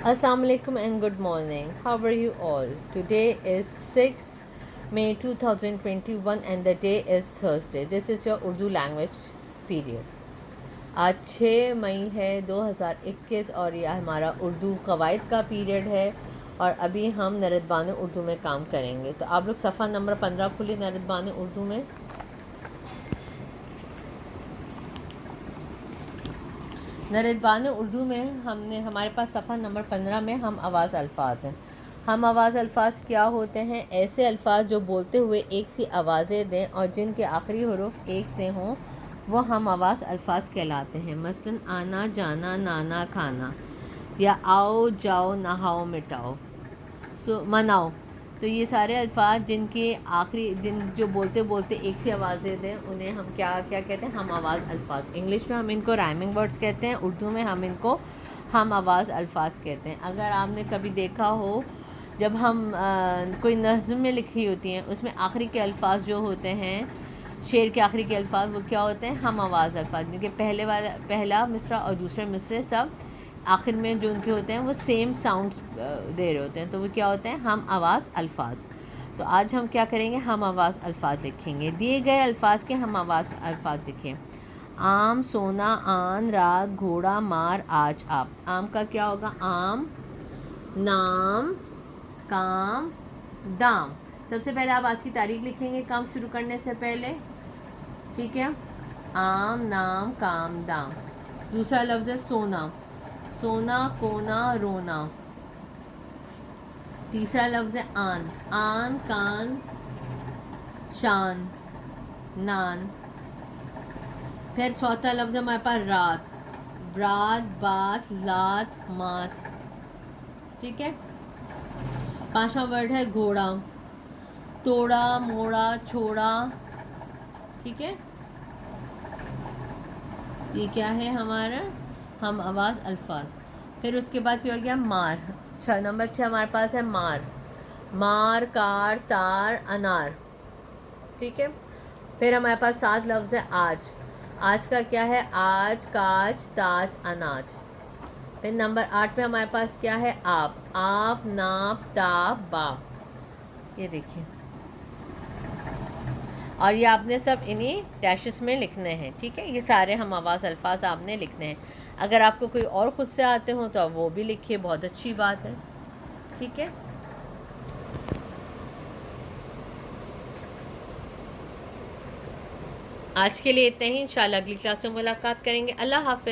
Assalamu alaikum and good morning. How are you all? Today is 6th May 2021 and the day is Thursday. This is your Urdu language period. آج 6 مئی ہے 2021 اور یہ ہمارا اردو قواعد کا period ہے اور ابھی ہم نردبان اردو میں کام کریں گے. تو آپ لوگ صفحہ نمبر 15 کھولی نردبان اردو میں. نردبان اردو میں ہمارے پاس صفحہ نمبر 15 میں ہم آواز الفاظ ہیں. ہم آواز الفاظ کیا ہوتے ہیں؟ ایسے الفاظ جو بولتے ہوئے ایک سی آوازیں دیں اور جن کے آخری حروف ایک سے ہوں وہ ہم آواز الفاظ کہلاتے ہیں. مثلا آنا جانا نانا کھانا یا آؤ جاؤ نہاؤ مٹاؤ مناؤ. تو یہ سارے الفاظ جن کے آخری جو بولتے بولتے ایک سی آوازیں دیں انہیں ہم کیا کہتے ہیں؟ ہم آواز الفاظ. انگلش میں ہم ان کو رائمنگ ورڈز کہتے ہیں, اردو میں ہم ان کو ہم آواز الفاظ کہتے ہیں. اگر آپ نے کبھی دیکھا ہو جب ہم کوئی نظمیں لکھی ہوتی ہیں اس میں آخری کے الفاظ جو ہوتے ہیں, شعر کے آخری کے الفاظ وہ کیا ہوتے ہیں؟ ہم آواز الفاظ. کیونکہ پہلا مصرع اور دوسرے مصرع سب آخر میں جو ان کے ہوتے ہیں وہ سیم ساؤنڈ دے رہے ہوتے ہیں, تو وہ کیا ہوتے ہیں؟ ہم آواز الفاظ. تو آج ہم کیا کریں گے؟ ہم آواز الفاظ لکھیں گے. دیے گئے الفاظ کے ہم آواز الفاظ لکھیں. آم سونا آن رات گھوڑا مار آج آپ. آم کا کیا ہوگا؟ آم نام کام دام. سب سے پہلے آپ آج کی تاریخ لکھیں گے کام شروع کرنے سے پہلے, ٹھیک ہے؟ آم نام کام دام. دوسرا لفظ ہے سونا, سونا کونا رونا. تیسرا لفظ ہے آن, آن کان شان نان. پھر چوتھا لفظ ہے ہمارے پاس رات, برات بات لات مات, ٹھیک ہے؟ پانچواں ورڈ ہے گھوڑا, توڑا موڑا چھوڑا, ٹھیک ہے؟ یہ کیا ہے ہمارا؟ ہم آواز الفاظ. پھر اس کے بعد کیا ہو گیا؟ مار. نمبر 6 ہمارے پاس ہے مار, مار کار تار انار, ٹھیک ہے؟ پھر ہمارے پاس 7 لفظ ہے آج. آج کا کیا ہے؟ آج کاج تاج اناج. پھر نمبر 8 پہ ہمارے پاس کیا ہے؟ آپ, آپ ناپ تاپ باپ. یہ دیکھیے, اور یہ آپ نے سب انہی ڈیشز میں لکھنے ہیں, ٹھیک ہے؟ یہ سارے ہم آواز الفاظ آپ نے لکھنے ہیں. اگر آپ کو کوئی اور خود سے آتے ہوں تو آپ وہ بھی لکھیے, بہت اچھی بات ہے, ٹھیک ہے؟ آج کے لیے اتنا ہی. انشاءاللہ اگلی کلاس میں ملاقات کریں گے. اللہ حافظ.